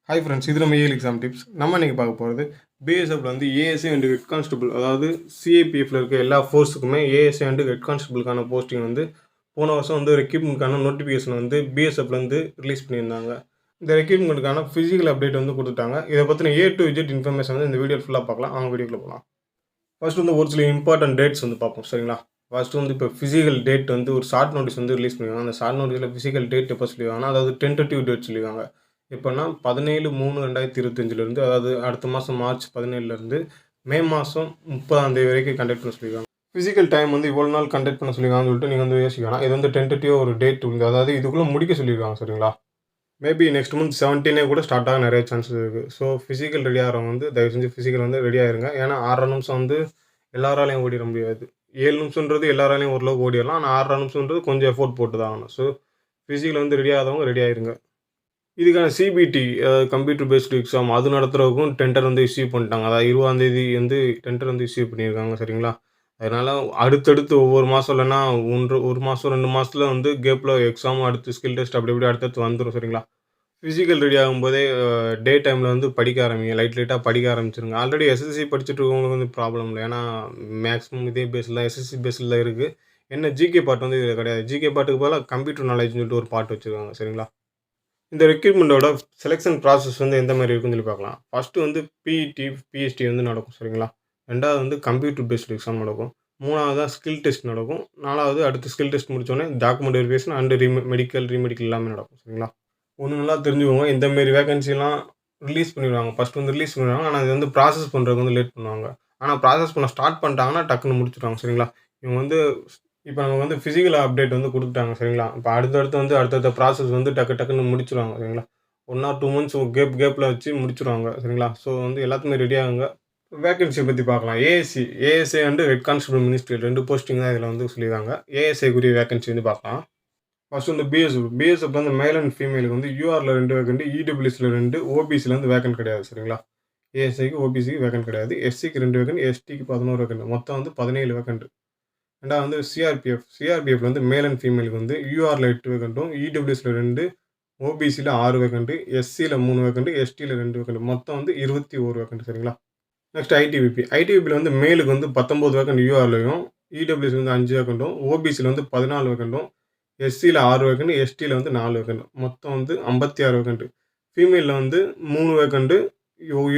Hi friends, இது நம்ம AL exam tips. நம்ம இன்றைக்கி பார்க்க போகிறது பிஎஸ்எஃப்ல வந்து ஏஎஸ்ஏ அண்ட் ஹெட் கான்ஸ்டபிள், அதாவது சிஏபிஎஃப்ல இருக்க எல்லா ஃபோர்ஸுக்குமே ஏஎஸ்ஏ அண்ட் ஹெட் கான்ஸ்டபிளுக்கான போஸ்டிங் வந்து போன வருஷம் வந்து ரெக்ரூட்மெண்ட்கான நோட்டிஃபிகேஷன் வந்து பிஎஸ்எஃப்லேருந்து ரிலீஸ் பண்ணியிருந்தாங்க. இந்த ரெக்ரூட்மெண்ட்டுக்கான ஃபிசிக்கல் அப்டேட் வந்து கொடுத்துட்டாங்க. இதை பற்றின ஏ டு இஜெட் இன்ஃபர்மேஷன் வந்து இந்த வீடியோ ஃபுல்லாக பார்க்கலாம். அவங்க வீடியோக்குள்ள போகலாம். ஃபர்ஸ்ட் வந்து ஒரு சில இம்பார்ட்டன்ட் டேட்ஸ் வந்து பார்ப்போம், சரிங்களா? ஃபர்ஸ்ட் வந்து இப்போ ஃபிசிக்கல் டேட் வந்து ஒரு ஷார்ட் நோட்டீஸ் வந்து ரிலீஸ் பண்ணிருக்காங்க. அந்த ஷார்ட் நோட்டீஸில் ஃபிசிக்கல் டேட் எப்போ சொல்லியிருக்காங்கன்னா, அதாவது டென்டேட்டிவ் டேட் சொல்லியிருக்காங்க. எப்போனா 17/3/2025 அதாவது அடுத்த மாதம் மார்ச் 17 மே மாதம் 30 வரைக்கும் கண்டக்ட் பண்ண சொல்லியிருக்காங்க. ஃபிசிக்கல் டைம் வந்து இவ்வளோ நாள் கண்டக்ட் பண்ண சொல்லியிருக்காங்கன்னு சொல்லிட்டு நீங்கள் வந்து யோசிக்கலாம். இது வந்து டென்டேட்டிவ் ஒரு டேட் வந்து, அதாவது இதுக்குள்ளே முடிக்க சொல்லியிருக்காங்க, சரிங்களா? மேபி நெக்ஸ்ட் மந்த் 17 கூட ஸ்டார்ட் ஆக நிறைய சான்சஸ் இருக்குது. ஸோ ஃபிசிக்கல் ரெடி ஆகிறவங்க வந்து தயவு செஞ்சு ஃபிசிக்கல் வந்து ரெடி ஆயிருங்க. ஏன்னா 6.5 நிமிஷம் வந்து எல்லாராலையும் ஓடிட முடியாது. 7 நிமிஷம்ன்றது எல்லாராலையும் ஓரளவுக்கு ஓடிடலாம். ஆனால் 6.5 நிமிஷம்ன்றது கொஞ்சம் எஃபோர்ட் போட்டு தான் ஆகணும். ஸோ ஃபிசிக்கல் வந்து ரெடி ஆகாதவங்க ரெடி ஆயிருங்க. இதுக்கான சிபிடி, கம்ப்யூட்டர் பேஸ்டு எக்ஸாம் அது நடத்துறதுக்கும் டெண்டர் வந்து இஷ்யூ பண்ணிட்டாங்க. அதாவது 20ஆம் வந்து டெண்டர் வந்து இஷ்யூ பண்ணியிருக்காங்க, சரிங்களா? அதனால் அடுத்தடுத்து ஒவ்வொரு மாதம் இல்லைன்னா ஒரு மாதம் 2 மாதத்துல வந்து கேப்பில் எக்ஸாமும் அடுத்து ஸ்கில் டெஸ்ட் அப்படி இப்படி அடுத்தடுத்து வந்துடும், சரிங்களா? ஃபிசிக்கல் ரெடி ஆகும்போதே டே டைமில் வந்து படிக்க ஆரம்பிங்க. லைட்டாக படிக்க ஆரம்பிச்சிருங்க. ஆல்ரெடி எஸ்எஸ்சி படிச்சுட்டு இருக்கவங்களுக்கு வந்து ப்ராப்ளம் இல்லை. ஏன்னா மேக்ஸிமம் இதே பேஸில் எஸ்எஸ்சி பேஸில் தான் இருக்குது. என்ன ஜிகே பார்ட் வந்து இதில் கிடையாது. ஜிகே பார்ட்டுக்கு பதிலாக கம்ப்யூட்டர் நாலேஜ்னு சொல்லிட்டு ஒரு பார்ட் வச்சுருக்காங்க, சரிங்களா? இந்த ரெக்ரூட்மெண்ட்டோட செலெக்ஷன் ப்ராசஸ் வந்து எந்த மாதிரி இருக்குன்னு சொல்லி பார்க்கலாம். ஃபஸ்ட்டு வந்து பிஇடி, பிஎஸ்டி வந்து நடக்கும், சரிங்களா? 2வது வந்து கம்ப்யூட்டர் பேஸ்டு எக்ஸாம் நடக்கும். 3வது தான் ஸ்கில் டெஸ்ட் நடக்கும். 4வது அடுத்து ஸ்கில் டெஸ்ட் முடித்தோடனே டாக்குமெண்ட் வெரிஃபிகேஷன் அண்ட் மெடிக்கல் எல்லாமே நடக்கும், சரிங்களா? ஒன்று நல்லா தெரிஞ்சுக்கோங்க, இந்த மாரி வேகன்சிலாம் ரிலீஸ் பண்ணிடுவாங்க. ஃபஸ்ட்டு வந்து ரிலீஸ் பண்ணிடுவாங்க. ஆனால் அது வந்து ப்ராசஸ் பண்ணுறதுக்கு வந்து லேட் பண்ணுவாங்க. ஆனால் ப்ராசஸ் பண்ண ஸ்டார்ட் பண்ணிட்டாங்கன்னா டக்குன்னு முடிச்சுடுவாங்க, சரிங்களா? இவங்க வந்து இப்போ நமக்கு வந்து ஃபிசிக்கல் அப்டேட் வந்து கொடுத்துட்டாங்க, சரிங்களா? இப்போ அடுத்தடுத்த ப்ராசஸ் வந்து டக்குன்னு முடிச்சுருவாங்க, சரிங்களா? 1 ஆர் 2 மந்த்ஸ் கேப்பில் வச்சு முடிச்சுருவாங்க, சரிங்களா? ஸோ வந்து எல்லாத்துக்குமே ரெடி ஆகுங்க. வேகன்சியை பற்றி பார்க்கலாம். ASA and head constable ministry 2 posting தான் இதில் வந்து சொல்லியிருக்காங்க. ஏஎஸ்ஏக்குரிய வேகன்சி வந்து பார்க்கலாம். ஃபர்ஸ்ட் வந்து பிஎஸ்எஃப் வந்து மேல் அண்ட் ஃபீமேலுக்கு வந்து யூஆரில் 2 வேகண்ட், இடபிள்யூஎஸ்ல 2, ஓபிசியில் வந்து வேகண்ட் கிடையாது, சரிங்களா? ஏஎஸ்ஐக்கு ஓபிசிக்கு வேகண்ட் கிடையாது. எஸ்சிக்கு 2 வேகண்ட், எஸ்டிக்கு 11 வேகண்ட், மொத்தம் வந்து 17 வேகண்ட். ரெண்டாவது வந்து சிஆர்பிஎஃப்ல வந்து மேல் அண்ட் ஃபீமேலுக்கு வந்து யூஆரில் 8 வேகண்ட்டும், இடபிள்யூஎஸ்ல 2, ஓபிசியில் 6 வேகண்ட், எஸ்சியில் 3 வேகண்ட், எஸ்டியில் 2 வேகண்ட், மொத்தம் வந்து 21 வேகண்ட், சரிங்களா? நெக்ஸ்ட் ஐடிபிபியில் வந்து மேலுக்கு வந்து 19 வேகண்ட் யூஆர்லையும், இடபிள்யூஎஸ் வந்து 5 வேகண்ட்டும், ஓபிசியில் வந்து 14 வேகண்ட்டும், எஸ்சியில் 6 வேகண்ட், எஸ்டியில் வந்து 4 வேகண்ட், மொத்தம் வந்து 56 வேகண்ட். ஃபீமேலில் வந்து 3 வேகண்ட்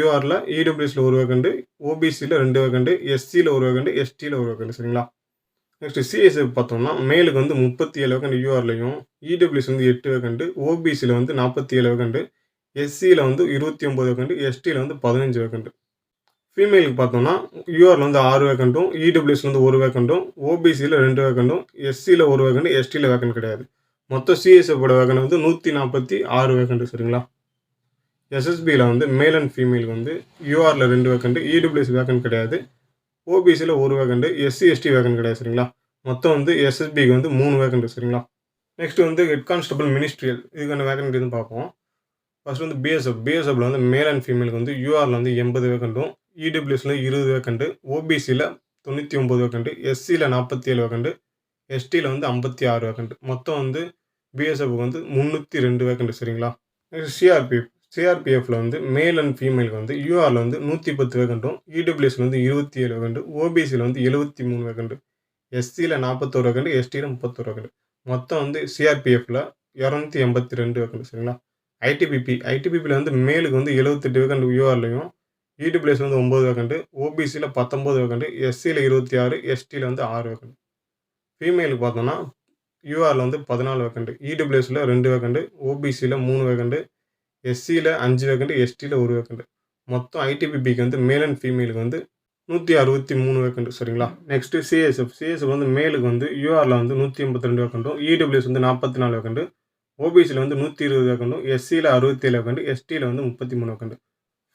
யூஆரில், இடபிள்யூஎஸ்ல 1 வேகண்ட், ஓபிசியில் 2 வேகண்ட், எஸ்சியில் 1 வேகண்ட், எஸ்டியில் 1 வேகண்ட், சரிங்களா? நெக்ஸ்ட் சிஎஸ்எஃப் பார்த்தோம்னா மேலுக்கு வந்து 37 வேகண்ட் யூஆர்லையும், இடபிள்யூஎஸ் வந்து 8 வேகண்ட், ஓபிசியில் வந்து 47 வேகண்ட், எஸ்சியில் வந்து 29 வேகண்ட், எஸ்டியில் வந்து 15 வேகண்ட். ஃபீமேலுக்கு பார்த்தோம்னா யூஆரில் வந்து 6 வேகண்ட்டும், இடபிள்யூஎஸ்ல வந்து 1 வேகண்ட்டும், ஓபிசியில் 2 வேகண்ட்டும், எஸ்சியில் 1 வேகண்ட், எஸ்டியில் வேகண்ட் கிடையாது. மொத்தம் சிஎஸ்எஃபோட வேகண்ட் வந்து 146 வேகண்ட், சரிங்களா? எஸ்எஸ்பியில் வந்து மேல் அண்ட் ஃபீமேலுக்கு வந்து யூஆரில் 2 வேகண்ட், இடபிள்யூஎஸ் வேகண்ட் கிடையாது, ஓபிசியில் 1 வேகண்ட், எஸ்சி எஸ்டி வேகண்ட் கிடையாது, சரிங்களா? மொத்தம் வந்து எஸ்எஸ்பிக்கு வந்து 3 வேகண்ட், சரிங்களா? நெக்ஸ்ட் வந்து ஹெட் கான்ஸ்டபிள் மினிஸ்ட்ரியல், இதுக்கான வேகண்ட் வந்து பார்ப்போம். ஃபர்ஸ்ட் வந்து பிஎஸ்எஃப்ல வந்து மேல் அண்ட் ஃபீமேலுக்கு வந்து யூஆரில் வந்து 80 வேகண்ட்டும், இடபிள்யூஎஸ்ல 20 வேகண்ட், ஓபிசியில் 99 வேகண்ட், எஸ்சியில் 47 வேகண்ட், எஸ்டியில் வந்து 56 வேகண்ட், மொத்தம் வந்து பிஎஸ்எஃப்க்கு வந்து 302 வேகண்ட், சரிங்களா? நெக்ஸ்ட் சிஆர்பிஎஃப்ல வந்து மேல் அண்ட் ஃபீமேலுக்கு வந்து யூஆரில் வந்து 110 வேகண்ட்டும், இடபிள்யூஎஸ்ல வந்து 27 வேகண்ட், ஓபிசியில் வந்து 73 வேகண்ட், எஸ்சியில் 41 வேகண்ட், எஸ்டியில் 31 வேகண்ட், மொத்தம் வந்து சிஆர்பிஎஃப்ல 282 வேகண்ட், சரிங்களா? ஐடிபிபியில் வந்து மேலுக்கு வந்து 78 வேகண்ட் யூஆர்லையும், இடபிள்யூஎஸ் வந்து 9 வேகண்ட், ஓபிசியில் 19 வேகண்ட், எஸ்சியில் 26, எஸ்டியில் வந்து 6 வேகண்ட். ஃபீமேலுக்கு பார்த்தோம்னா யூஆரில் வந்து 14 வேகண்ட், இடபிள்யூஎஸ்ல 2 வேகண்ட், ஓபிசியில் 3 வேகண்ட், எஸ்சியில் 5 வேகண்ட், எஸ்டியில் 1 வேகண்ட், மொத்தம் ஐடிபிபிக்கு வந்து மேல் அண்ட் ஃபீமேலுக்கு வந்து 163 வேகண்ட், சரிங்களா? நெக்ஸ்ட் சிஎஸ்எஃப் வந்து மேலுக்கு வந்து யூஆரில் வந்து 182 வேகண்ட்டும், இடபிள்யூஎஸ் வந்து 44 வேகண்ட், ஓபிசியில் வந்து 120 வேகண்ட்டும், எஸ்சியில் 67 வேகண்ட், எஸ்டியில் வந்து 33 வேகண்ட்.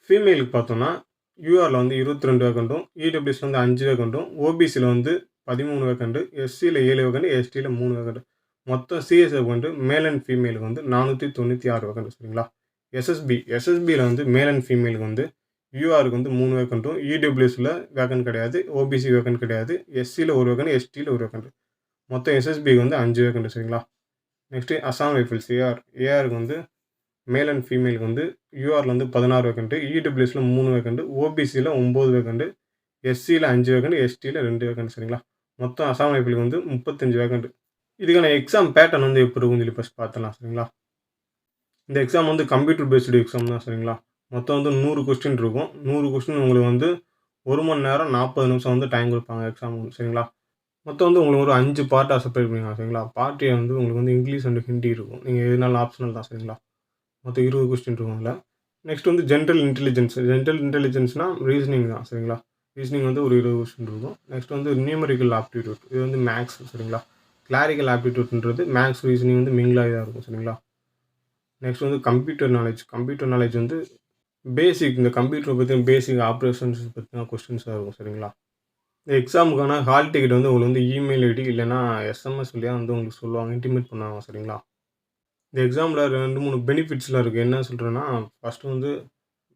ஃபீமேலுக்கு பார்த்தோம்னா யூஆரில் வந்து 22 வேகண்ட்டும், இடபிள்யூஎஸ் வந்து 5 வேகண்ட்டும், ஓபிசியில் வந்து 13 வேகண்ட், எஸ்சியில் 7 வேகண்ட், எஸ்டியில் 3 வேகண்ட், மொத்தம் சிஎஸ்எஃப் வந்து மேல் அண்ட் ஃபீமேலுக்கு வந்து 496 வேகண்ட், சரிங்களா? எஸ்எஸ்பியில் வந்து மேல் அண்ட் ஃபீமேலுக்கு வந்து யூஆருக்கு வந்து 3 வேகண்ட்டும், இடபிள்யூஎஸ்ல வேகண்ட் கிடையாது, ஓபிசி வேகண்ட் கிடையாது, எஸ்சியில் 1 வேகண்ட், எஸ்டியில் 1 வேகண்ட், மொத்தம் எஸ்எஸ்பிக்கு வந்து 5 வேகண்ட், சரிங்களா? நெக்ஸ்ட்டு அசாம் ரைஃபிள்ஸ் ஏஆருக்கு வந்து மேல் அண்ட் ஃபீமேலுக்கு வந்து யூஆரில் வந்து 16 வேக்கண்ட்டு, இடபிள்யூஎஸ்ல 3 வேக்கண்ட்டு, ஓபிசியில் 9 வேக்கண்ட்டு, எஸ்சியில் 5 வேக்கண்ட், எஸ்டியில் 2 வேக்கண்ட் சரிங்களா. மொத்தம் அசாம் ரைஃபிளுக்கு வந்து 35 வேக்கண்ட். இதுக்கான எக்ஸாம் பேட்டர்ன் வந்து எப்படி இருக்கும்னு சொல்லி ஃபஸ்ட் பார்த்துலாம் சரிங்களா. இந்த எக்ஸாம் வந்து கம்ப்யூட்டர் பேஸ்டு எக்ஸாம் தான் சரிங்களா. மொத்தம் வந்து 100 கொஸ்டின் இருக்கும். 100 கொஸ்டின் உங்களுக்கு வந்து 1 மணி நேரம் 40 நிமிஷம் வந்து டைம் கொடுப்பாங்க எக்ஸாம் சரிங்களா. மொத்தம் வந்து உங்களுக்கு ஒரு 5 பார்ட்டாக செப்பரேட் பண்ணிக்கலாம் சரிங்களா. பார்ட் ஏ வந்து உங்களுக்கு வந்து இங்கிலீஷ் அண்ட் ஹிந்தி இருக்கும். நீங்கள் எதுனாலும் ஆப்ஷனல் தான் சரிங்களா. மொத்தம் 20 கொஸ்டின் இருக்கும் அதில். நெக்ஸ்ட் வந்து ஜென்ரல் இன்டெலிஜென்ஸ்னால் ரீசனிங் தான் சரிங்களா. ரீசனிங் வந்து ஒரு 20 கொஸ்டின் இருக்கும். நெக்ஸ்ட் வந்து நியூமரிக்கல் ஆப்டிடியூட், இது வந்து மேக்ஸ் சரிங்களா. கிளாரிக்கல் ஆப்டிடியூட்ன்றது மேக்ஸ் ரீசனிங் வந்து மிங்கிளாக தான் இருக்கும் சரிங்களா. நெக்ஸ்ட் வந்து கம்ப்யூட்டர் நாலேஜ் வந்து பேசிக், இந்த கம்ப்யூட்டரை பற்றின பேசிக் ஆப்ரேஷன்ஸ் பற்றின கொஸ்டின்ஸாக இருக்கும் சரிங்களா. இந்த எக்ஸாமுக்கான ஹால் டிக்கெட் வந்து உங்களுக்கு வந்து இமெயில் ஐடி இல்லைனா எஸ்எம்எஸ் வழியாக வந்து உங்களுக்கு சொல்லுவாங்க, இன்டிமேட் பண்ணுவாங்க சரிங்களா. இந்த எக்ஸாமில் 2-3 பெனிஃபிட்ஸ்லாம் இருக்குது. என்ன சொல்கிறேன்னா, ஃபஸ்ட்டு வந்து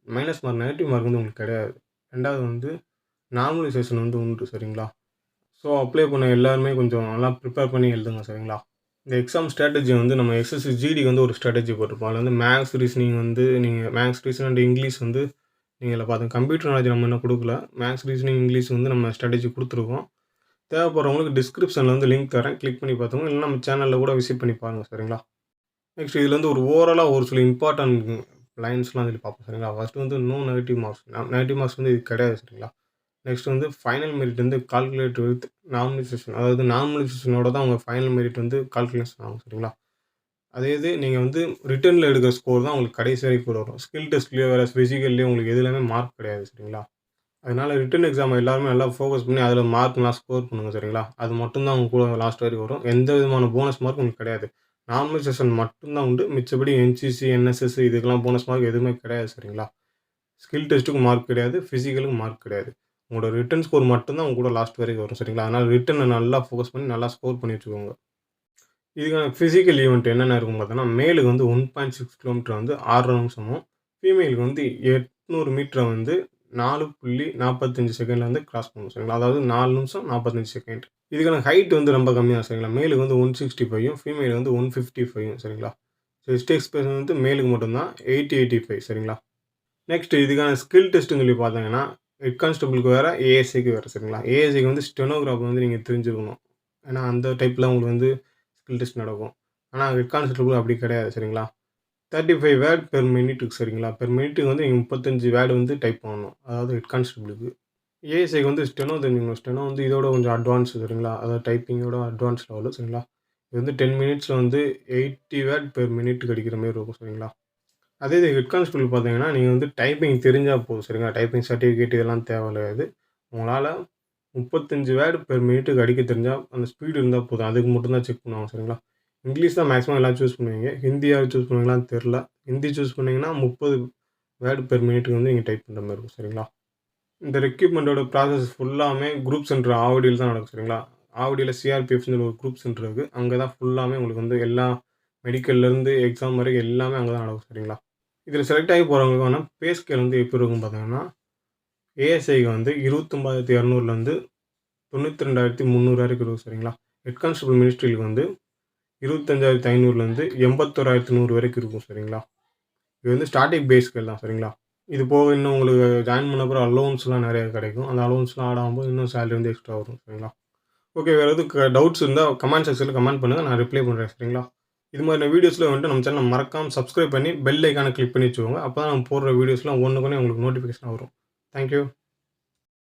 மைனஸ் மார்க், நெகட்டிவ் மார்க் வந்து உங்களுக்கு கிடையாது. 2வது வந்து நார்மலைசேஷன் வந்து உண்டு சரிங்களா. ஸோ அப்ளை பண்ண எல்லாருமே கொஞ்சம் நல்லா ப்ரிப்பேர் பண்ணி எழுதுங்க சரிங்களா. இந்த எக்ஸாம் ஸ்ட்ராட்டஜி வந்து நம்ம எஸ்எஸ்சி ஜிடிக்கு வந்து ஒரு ஸ்ட்ராட்டஜி போட்டிருப்போம். அதில் வந்து மேக்ஸ் ரீசனிங் வந்து நீங்கள் மேக்ஸ் ரீசன் அண்ட் இங்கிலீஷ் வந்து நீங்கள் இதில் பார்த்துங்க. கம்ப்யூட்டர் நாலேஜ் நம்ம இன்னும் கொடுக்கல. மேக்ஸ் ரீசனிங் இங்கிலீஷ் வந்து நம்ம ஸ்ட்ராட்டஜி கொடுத்துருக்கோம். தேவைப்படுறவங்களுக்கு டிஸ்கிரிப்ஷனில் வந்து லிங்க் தரேன், கிளிக் பண்ணி பார்த்துங்க. இல்லைனா நம்ம சேனலில் கூட விசிட் பண்ணி பாருங்கள் சரிங்களா. நெக்ஸ்ட் இதில் வந்து ஒரு ஓவராலாக ஒரு சில இம்பார்ட்டன்ட் லைன்ஸ்லாம் சொல்லி பார்ப்போம் சரிங்களா. ஃபஸ்ட்டு வந்து no negative marks. Negative marks வந்து இது கிடையாது சரிங்களா. நெக்ஸ்ட் வந்து ஃபைனல் மெரிட் வந்து கால்குலேட் வித் நார்மலைசேஷன், அதாவது நார்மலைசேஷனோட தான் உங்கள் ஃபைனல் மெரிட் வந்து கால்குலேஷன் ஆகும் சரிங்களா. அதே இது நீங்கள் வந்து ரிட்டனில் எடுக்கிற ஸ்கோர் தான் உங்களுக்கு கடைசி வரைக்கும் கூட வரும். ஸ்கில் டெஸ்ட்லேயோ வேறு ஃபிசிக்கல்லையோ உங்களுக்கு எதுலையுமே மார்க் கிடையாது சரிங்களா. அதனால் ரிட்டன் எக்ஸாம் எல்லாருமே நல்லா ஃபோக்கஸ் பண்ணி அதில் மார்க்லாம் ஸ்கோர் பண்ணுங்கள் சரிங்களா. அது மட்டும்தான் அவங்க கூட லாஸ்ட் வரைக்கும் வரும். எந்த விதமான போனஸ் மார்க் உங்களுக்கு கிடையாது. நார்மலைசேஷன் மட்டும்தான் உண்டு. மிச்சபடி என்சிசி, என்எஸ்எஸ் இதுக்கெல்லாம் போனஸ் மார்க் எதுவுமே கிடையாது சரிங்களா. ஸ்கில் டெஸ்ட்டுக்கும் மார்க் கிடையாது, ஃபிசிக்கலுக்கும் மார்க் கிடையாது. உங்களோட ரிட்டன் ஸ்கோர் மட்டும்தான் உங்க கூட லாஸ்ட் வரைக்கும் வரும் சரிங்களா. அதனால் ரிட்டனை நல்லா ஃபோக்கஸ் பண்ணி நல்லா ஸ்கோர் பண்ணி வச்சுக்கோங்க. இதுக்கான ஃபிசிக்கல் ஈவெண்ட் என்னென்ன இருக்கும் பார்த்தோன்னா, மேலுக்கு வந்து 1.6 கிலோமீட்டர் வந்து 6 நிமிஷமும், ஃபீமேலுக்கு வந்து 800 மீட்டரை வந்து 4.45 செகண்டில் வந்து கிராஸ் பண்ணணும் சரிங்களா. அதாவது 4 நிமிஷம் 45 செகண்ட். இதுக்கான ஹைட் வந்து ரொம்ப கம்மியாக சரிங்களா. மேலுக்கு வந்து 165யும் ஃபீமேலுக்கு வந்து 155யும் சரிங்களா. செஸ்ட் எக்ஸ்பிரஷன் வந்து மேலுக்கு மட்டும்தான் 80-85 சரிங்களா. நெக்ஸ்ட் இதுக்கான ஸ்கில் டெஸ்ட்டுன்னு சொல்லி பார்த்தீங்கன்னா, ஹெட் கான்ஸ்டபிளுக்கு வேறு, ஏஎஸ்ஐக்கு வேறு சரிங்களா. ஏஎஸ்ஐக்கு வந்து ஸ்டெனோகிராஃப் வந்து நீங்கள் தெரிஞ்சுக்கணும். ஏன்னா அந்த டைப்பில் உங்களுக்கு வந்து ஸ்கில் டெஸ்ட் நடக்கும். ஆனால் ஹெட் கான்ஸ்டபிள் அப்படி கிடையாது சரிங்களா. 35 வேர்ட் பெர் மினிட்டுக்கு சரிங்களா. பெர் மினிட்டுக்கு வந்து நீங்கள் 35 வேர்டு வந்து டைப் பண்ணணும். அதாவது ஹெட் கான்ஸ்டபிளுக்கு. ஏஎஸ்ஐக்கு வந்து ஸ்டெனோ தெரிஞ்சுக்கணும். ஸ்டெனோ வந்து இதோட கொஞ்சம் அட்வான்ஸ் சரிங்களா. அதாவது டைப்பிங்கோட அட்வான்ஸ் லெவலு சரிங்களா. இது வந்து 10 மினிட்ஸில் வந்து 80 வேர்ட் பெர் மினிட்டுக்கு அடிக்கிற மாரி இருக்கும் சரிங்களா. அதே இது ஹெட் கான்ஸ்டபிள் பார்த்தீங்கன்னா, நீங்கள் வந்து டைப்பிங் தெரிஞ்சால் போதும் சரிங்களா. டைப்பிங் சர்டிஃபிகேட் இதெல்லாம் தேவையில்லையாது. உங்களால் 35 வேர்டு பெர் மினிட்டுக்கு அடிக்க தெரிஞ்சால், அந்த ஸ்பீடு இருந்தால் போதும். அதுக்கு மட்டும் தான் செக் பண்ணுவாங்க சரிங்களா. இங்கிலீஷ் தான் மேக்ஸிமம் எல்லாம் சூஸ் பண்ணுவீங்க. ஹிந்தியாக சூஸ் பண்ணுவீங்களான்னு தெரில. ஹிந்தி சூஸ் பண்ணிங்கன்னா 30 வேர்டு பெர் மினிட்டுக்கு வந்து நீங்கள் டைப் பண்ணுற மாதிரி இருக்கும் சரிங்களா. இந்த ரெக்ரூட்மெண்ட்டோட ப்ராசஸ் ஃபுல்லாமே குரூப் சென்டர் ஆவடியில் தான் நடக்கும் சரிங்களா. ஆவடியில் சிஆர்பிஎஃப்னு ஒரு குரூப் சென்டர் இருக்குது. அங்கே தான் ஃபுல்லாமே உங்களுக்கு வந்து எல்லா மெடிக்கல்லேருந்து எக்ஸாம் வரைக்கும் எல்லாமே அங்கே தான் நடக்கும் சரிங்களா. இதில் செலக்ட் ஆகி போகிறவங்களுக்கு வேணால் பே ஸ்கேல் வந்து எப்படி இருக்கும் பார்த்தீங்கன்னா, ஏஎஸ்ஐக்கு வந்து 29,200லேருந்து 92,300 வரைக்கும் இருக்கும் சரிங்களா. ஹெட் கான்ஸ்டபிள் மினிஸ்ட்ரிக்கு வந்து 25,500லேருந்து 81,100 வரைக்கும் இருக்கும் சரிங்களா. இது வந்து ஸ்டார்டிங் பே ஸ்கேல் தான் சரிங்களா. இது போக இன்னும் உங்களுக்கு ஜாயின் பண்ண அப்புறம் அலோவன்ஸ்லாம் நிறையா கிடைக்கும். அந்த அலோவன்ஸ்லாம் ஆட் ஆகும்போது இன்னும் சேலரி வந்து எக்ஸ்ட்ரா வரும் சரிங்களா. ஓகே, வேறு எதுவும் டவுட்ஸ் இருந்தால் கமெண்ட் செக்ஷனில் கமெண்ட் பண்ணுங்கள், நான் ரிப்ளை பண்ணுறேன் சரிங்களா. இது மாதிரி வீடியோஸில் வந்துட்டு நம்ம சேனலை மறக்காமல் சப்ஸ்கிரைப் பண்ணி பெல் ஐக்கானை கிளிக் பண்ணி வச்சுக்கோங்க. அப்போ தான் நம்ம போடுற வீடியோஸ்லாம் ஒன்றுக்குன்னே உங்களுக்கு நோட்டிஃபிகேஷன் வரும். தேங்க்யூ.